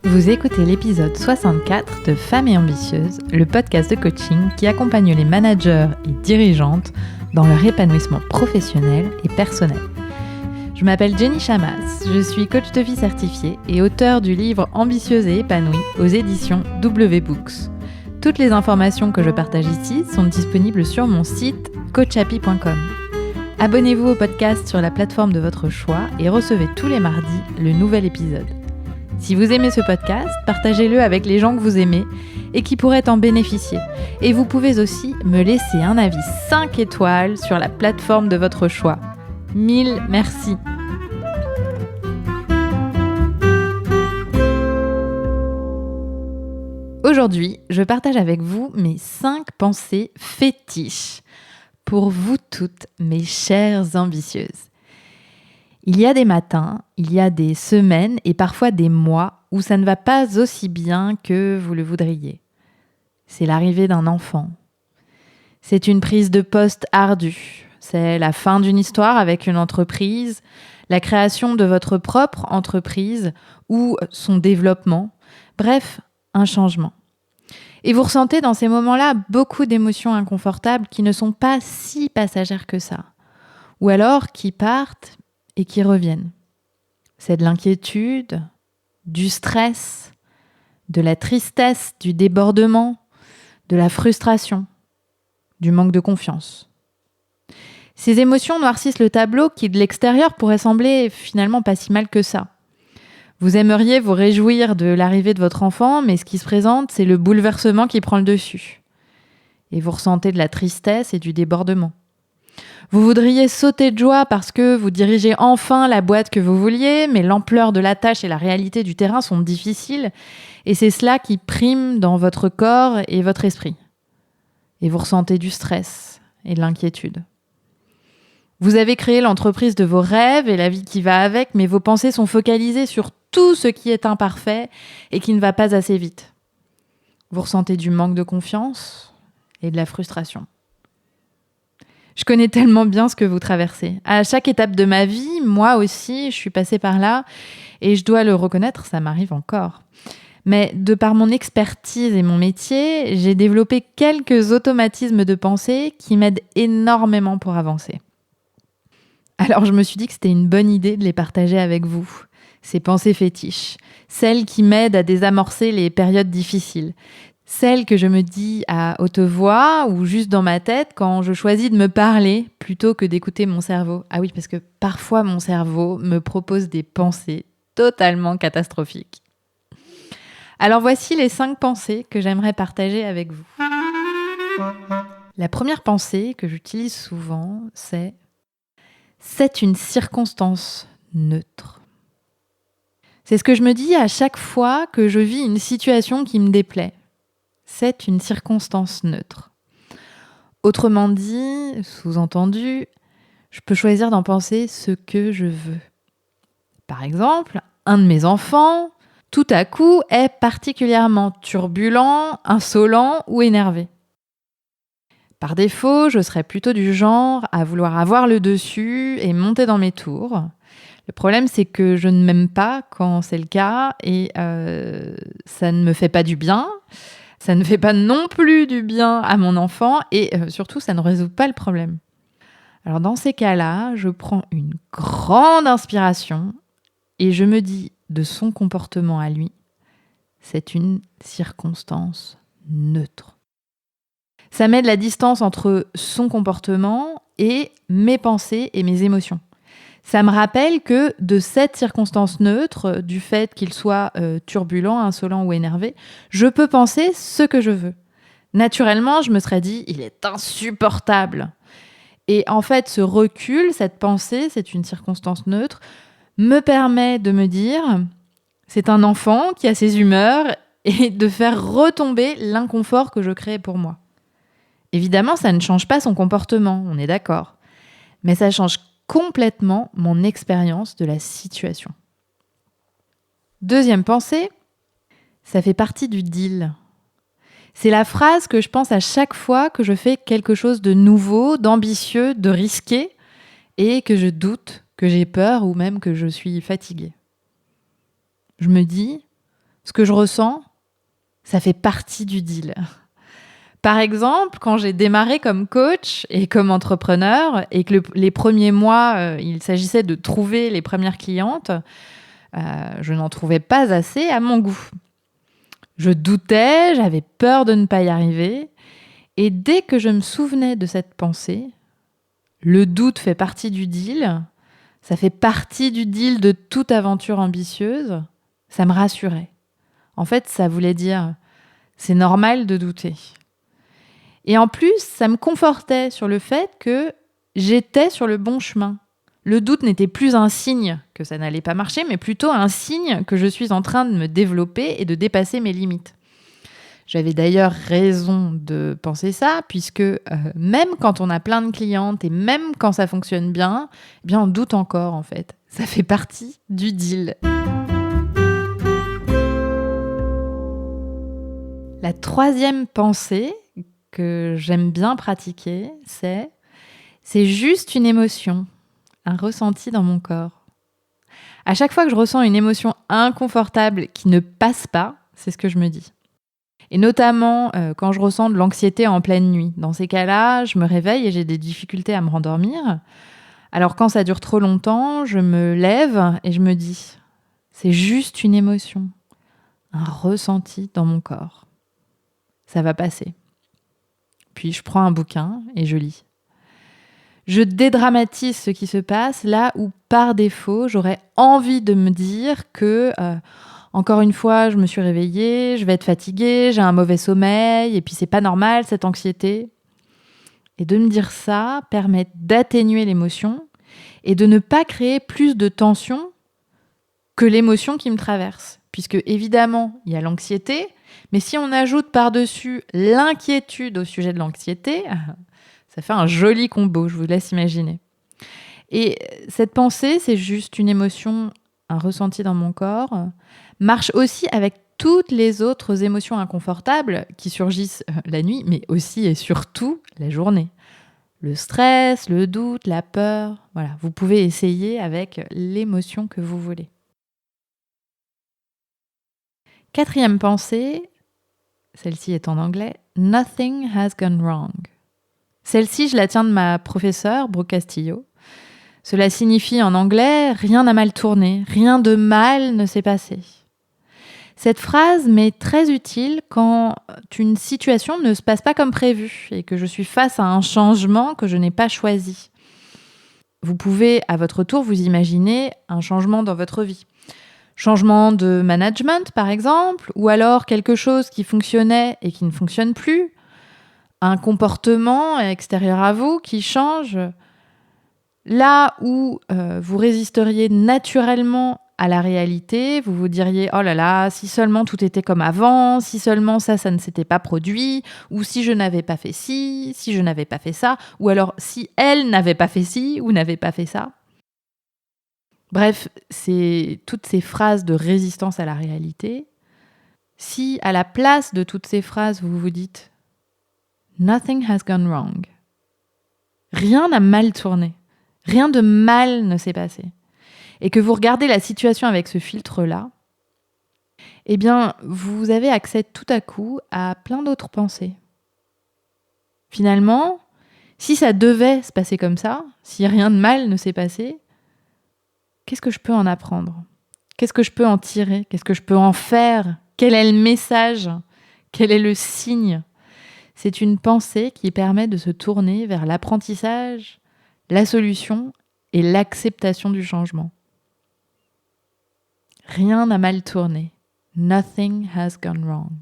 Vous écoutez l'épisode 64 de Femmes et Ambitieuses, le podcast de coaching qui accompagne les managers et dirigeantes dans leur épanouissement professionnel et personnel. Je m'appelle Jenny Chamas, je suis coach de vie certifiée et auteure du livre Ambitieuse et épanouie aux éditions W-Books. Toutes les informations que je partage ici sont disponibles sur mon site coachapi.com. Abonnez-vous au podcast sur la plateforme de votre choix et recevez tous les mardis le nouvel épisode. Si vous aimez ce podcast, partagez-le avec les gens que vous aimez et qui pourraient en bénéficier. Et vous pouvez aussi me laisser un avis 5 étoiles sur la plateforme de votre choix. 1000 merci. Aujourd'hui, je partage avec vous mes 5 pensées fétiches pour vous toutes, mes chères ambitieuses. Il y a des matins, il y a des semaines et parfois des mois où ça ne va pas aussi bien que vous le voudriez. C'est l'arrivée d'un enfant. C'est une prise de poste ardue. C'est la fin d'une histoire avec une entreprise, la création de votre propre entreprise ou son développement. Bref, un changement. Et vous ressentez dans ces moments-là beaucoup d'émotions inconfortables qui ne sont pas si passagères que ça. Ou alors qui partent et qui reviennent. C'est de l'inquiétude, du stress, de la tristesse, du débordement, de la frustration, du manque de confiance. Ces émotions noircissent le tableau qui, de l'extérieur, pourrait sembler finalement pas si mal que ça. Vous aimeriez vous réjouir de l'arrivée de votre enfant, mais ce qui se présente, c'est le bouleversement qui prend le dessus. Et vous ressentez de la tristesse et du débordement. Vous voudriez sauter de joie parce que vous dirigez enfin la boîte que vous vouliez, mais l'ampleur de la tâche et la réalité du terrain sont difficiles, et c'est cela qui prime dans votre corps et votre esprit. Et vous ressentez du stress et de l'inquiétude. Vous avez créé l'entreprise de vos rêves et la vie qui va avec, mais vos pensées sont focalisées sur tout ce qui est imparfait et qui ne va pas assez vite. Vous ressentez du manque de confiance et de la frustration. Je connais tellement bien ce que vous traversez. À chaque étape de ma vie, moi aussi, je suis passée par là et je dois le reconnaître, ça m'arrive encore. Mais de par mon expertise et mon métier, j'ai développé quelques automatismes de pensée qui m'aident énormément pour avancer. Alors je me suis dit que c'était une bonne idée de les partager avec vous, ces pensées fétiches, celles qui m'aident à désamorcer les périodes difficiles. Celle que je me dis à haute voix ou juste dans ma tête quand je choisis de me parler plutôt que d'écouter mon cerveau. Ah oui, parce que parfois mon cerveau me propose des pensées totalement catastrophiques. Alors voici les 5 pensées que j'aimerais partager avec vous. La première pensée que j'utilise souvent, c'est « c'est une circonstance neutre ». C'est ce que je me dis à chaque fois que je vis une situation qui me déplaît. C'est une circonstance neutre. Autrement dit, sous-entendu, je peux choisir d'en penser ce que je veux. Par exemple, un de mes enfants, tout à coup, est particulièrement turbulent, insolent ou énervé. Par défaut, je serais plutôt du genre à vouloir avoir le dessus et monter dans mes tours. Le problème, c'est que je ne m'aime pas quand c'est le cas et ça ne me fait pas du bien. Ça ne fait pas non plus du bien à mon enfant et surtout, ça ne résout pas le problème. Alors dans ces cas-là, je prends une grande inspiration et je me dis de son comportement à lui, c'est une circonstance neutre. Ça met de la distance entre son comportement et mes pensées et mes émotions. Ça me rappelle que de cette circonstance neutre, du fait qu'il soit turbulent, insolent ou énervé, je peux penser ce que je veux. Naturellement, je me serais dit, il est insupportable. Et en fait, ce recul, cette pensée, c'est une circonstance neutre, me permet de me dire, c'est un enfant qui a ses humeurs et de faire retomber l'inconfort que je crée pour moi. Évidemment, ça ne change pas son comportement, on est d'accord. Mais ça change complètement mon expérience de la situation. Deuxième pensée, ça fait partie du deal. C'est la phrase que je pense à chaque fois que je fais quelque chose de nouveau, d'ambitieux, de risqué et que je doute, que j'ai peur ou même que je suis fatiguée. Je me dis, ce que je ressens, ça fait partie du deal. Par exemple, quand j'ai démarré comme coach et comme entrepreneur et que les premiers mois, il s'agissait de trouver les premières clientes, je n'en trouvais pas assez à mon goût. Je doutais, j'avais peur de ne pas y arriver. Et dès que je me souvenais de cette pensée, le doute fait partie du deal, ça fait partie du deal de toute aventure ambitieuse, ça me rassurait. En fait, ça voulait dire, c'est normal de douter. Et en plus, ça me confortait sur le fait que j'étais sur le bon chemin. Le doute n'était plus un signe que ça n'allait pas marcher, mais plutôt un signe que je suis en train de me développer et de dépasser mes limites. J'avais d'ailleurs raison de penser ça, puisque même quand on a plein de clientes et même quand ça fonctionne bien, eh bien on doute encore en fait. Ça fait partie du deal. La troisième pensée que j'aime bien pratiquer, c'est juste une émotion, un ressenti dans mon corps. À chaque fois que je ressens une émotion inconfortable qui ne passe pas, c'est ce que je me dis. Et notamment quand je ressens de l'anxiété en pleine nuit. Dans ces cas-là, je me réveille et j'ai des difficultés à me rendormir. Alors quand ça dure trop longtemps, je me lève et je me dis, c'est juste une émotion, un ressenti dans mon corps. Ça va passer. Puis je prends un bouquin et je lis. Je dédramatise ce qui se passe là où, par défaut, j'aurais envie de me dire que, encore une fois, je me suis réveillée, je vais être fatiguée, j'ai un mauvais sommeil, et puis c'est pas normal cette anxiété. Et de me dire ça permet d'atténuer l'émotion et de ne pas créer plus de tension que l'émotion qui me traverse. Puisque évidemment, il y a l'anxiété, mais si on ajoute par-dessus l'inquiétude au sujet de l'anxiété, ça fait un joli combo, je vous laisse imaginer. Et cette pensée, c'est juste une émotion, un ressenti dans mon corps, marche aussi avec toutes les autres émotions inconfortables qui surgissent la nuit, mais aussi et surtout la journée. Le stress, le doute, la peur, voilà, vous pouvez essayer avec l'émotion que vous voulez. Quatrième pensée, celle-ci est en anglais, « Nothing has gone wrong ». Celle-ci, je la tiens de ma professeure, Brooke Castillo. Cela signifie en anglais « rien n'a mal tourné, rien de mal ne s'est passé ». Cette phrase m'est très utile quand une situation ne se passe pas comme prévu et que je suis face à un changement que je n'ai pas choisi. Vous pouvez, à votre tour, vous imaginer un changement dans votre vie. Changement de management, par exemple, ou alors quelque chose qui fonctionnait et qui ne fonctionne plus. Un comportement extérieur à vous qui change. Là où vous résisteriez naturellement à la réalité, vous vous diriez « Oh là là, si seulement tout était comme avant, si seulement ça ne s'était pas produit, ou si je n'avais pas fait ci, si je n'avais pas fait ça, ou alors si elle n'avait pas fait ci ou n'avait pas fait ça. » Bref, c'est toutes ces phrases de résistance à la réalité. Si à la place de toutes ces phrases, vous vous dites « Nothing has gone wrong », rien n'a mal tourné, rien de mal ne s'est passé, et que vous regardez la situation avec ce filtre-là, eh bien, vous avez accès tout à coup à plein d'autres pensées. Finalement, si ça devait se passer comme ça, si rien de mal ne s'est passé, qu'est-ce que je peux en apprendre ? Qu'est-ce que je peux en tirer ? Qu'est-ce que je peux en faire ? Quel est le message ? Quel est le signe ? C'est une pensée qui permet de se tourner vers l'apprentissage, la solution et l'acceptation du changement. Rien n'a mal tourné. Nothing has gone wrong.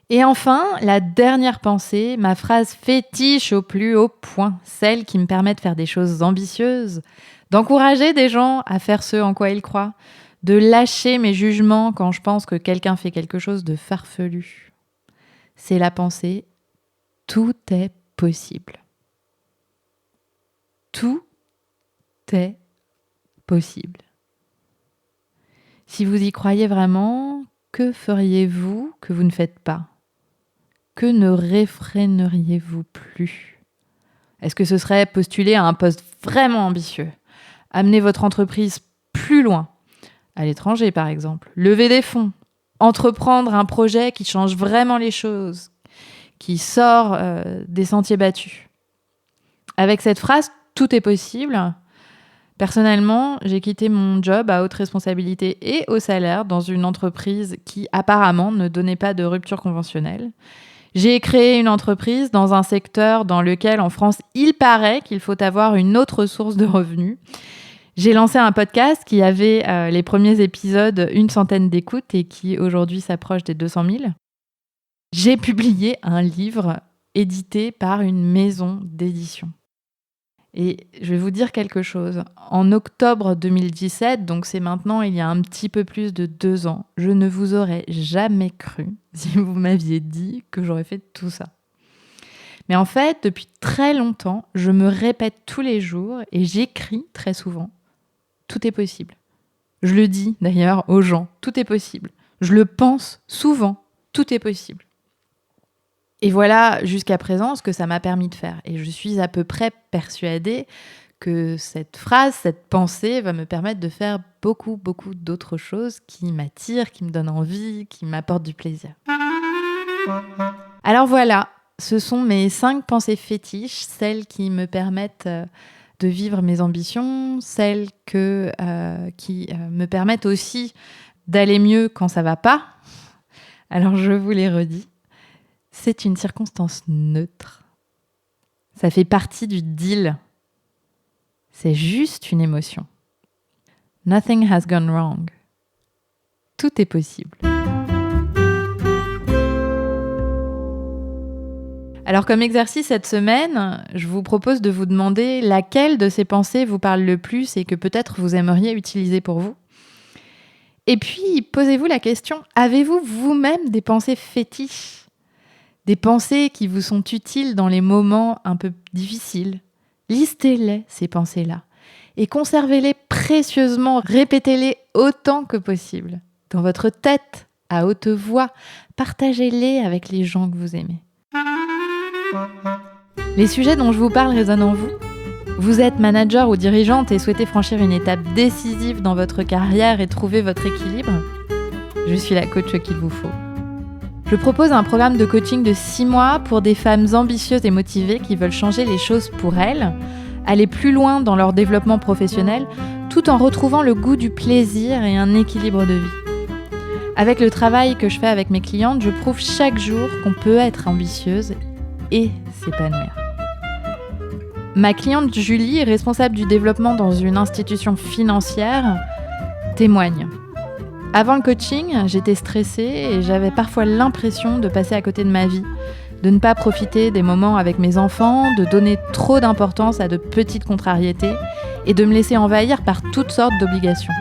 Et enfin, la dernière pensée, ma phrase fétiche au plus haut point, celle qui me permet de faire des choses ambitieuses, d'encourager des gens à faire ce en quoi ils croient, de lâcher mes jugements quand je pense que quelqu'un fait quelque chose de farfelu. C'est la pensée « tout est possible ». Tout est possible. Si vous y croyez vraiment, que feriez-vous que vous ne faites pas ? Que ne réfréneriez-vous plus ? Est-ce que ce serait postuler à un poste vraiment ambitieux ? Amener votre entreprise plus loin, à l'étranger par exemple, lever des fonds, entreprendre un projet qui change vraiment les choses, qui sort des sentiers battus. Avec cette phrase, tout est possible. Personnellement, j'ai quitté mon job à haute responsabilité et au salaire dans une entreprise qui apparemment ne donnait pas de rupture conventionnelle. J'ai créé une entreprise dans un secteur dans lequel en France, il paraît qu'il faut avoir une autre source de revenus. J'ai lancé un podcast qui avait les premiers épisodes 100 d'écoutes et qui aujourd'hui s'approche des 200 000. J'ai publié un livre édité par une maison d'édition. Et je vais vous dire quelque chose. En octobre 2017, donc c'est maintenant il y a un petit peu plus de 2 ans, je ne vous aurais jamais cru si vous m'aviez dit que j'aurais fait tout ça. Mais en fait, depuis très longtemps, je me répète tous les jours et j'écris très souvent. Tout est possible. Je le dis d'ailleurs aux gens, tout est possible. Je le pense souvent, tout est possible. Et voilà jusqu'à présent ce que ça m'a permis de faire. Et je suis à peu près persuadée que cette phrase, cette pensée va me permettre de faire beaucoup d'autres choses qui m'attirent, qui me donnent envie, qui m'apportent du plaisir. Alors voilà, ce sont mes 5 pensées fétiches, celles qui me permettent de vivre mes ambitions, celles qui me permettent aussi d'aller mieux quand ça va pas. Alors je vous les redis. C'est une circonstance neutre. Ça fait partie du deal. C'est juste une émotion. Nothing has gone wrong. Tout est possible. Alors comme exercice cette semaine, je vous propose de vous demander laquelle de ces pensées vous parle le plus et que peut-être vous aimeriez utiliser pour vous. Et puis, posez-vous la question, avez-vous vous-même des pensées fétiches ? Des pensées qui vous sont utiles dans les moments un peu difficiles. Listez-les, ces pensées-là, et conservez-les précieusement, répétez-les autant que possible. Dans votre tête, à haute voix, partagez-les avec les gens que vous aimez. Les sujets dont je vous parle résonnent en vous ? Vous êtes manager ou dirigeante et souhaitez franchir une étape décisive dans votre carrière et trouver votre équilibre ? Je suis la coach qu'il vous faut. Je propose un programme de coaching de 6 mois pour des femmes ambitieuses et motivées qui veulent changer les choses pour elles, aller plus loin dans leur développement professionnel, tout en retrouvant le goût du plaisir et un équilibre de vie. Avec le travail que je fais avec mes clientes, je prouve chaque jour qu'on peut être ambitieuse et s'épanouir. Ma cliente Julie, responsable du développement dans une institution financière, témoigne. Avant le coaching, j'étais stressée et j'avais parfois l'impression de passer à côté de ma vie, de ne pas profiter des moments avec mes enfants, de donner trop d'importance à de petites contrariétés et de me laisser envahir par toutes sortes d'obligations.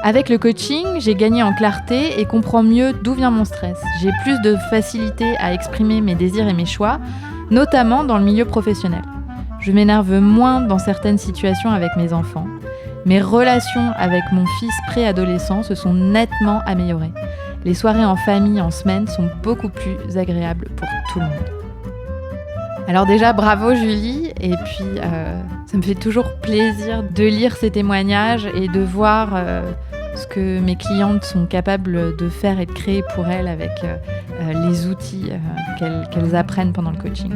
Avec le coaching, j'ai gagné en clarté et comprends mieux d'où vient mon stress. J'ai plus de facilité à exprimer mes désirs et mes choix, notamment dans le milieu professionnel. Je m'énerve moins dans certaines situations avec mes enfants. Mes relations avec mon fils préadolescent se sont nettement améliorées. Les soirées en famille en semaine sont beaucoup plus agréables pour tout le monde. Alors déjà, bravo Julie, et puis ça me fait toujours plaisir de lire ces témoignages et de voir ce que mes clientes sont capables de faire et de créer pour elles avec les outils qu'elles apprennent pendant le coaching.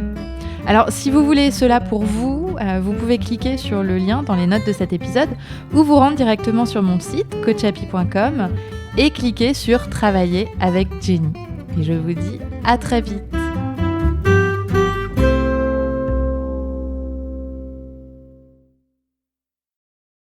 Alors, si vous voulez cela pour vous, vous pouvez cliquer sur le lien dans les notes de cet épisode ou vous rendre directement sur mon site coachhappy.com et cliquer sur « Travailler avec Jenny ». Et je vous dis à très vite.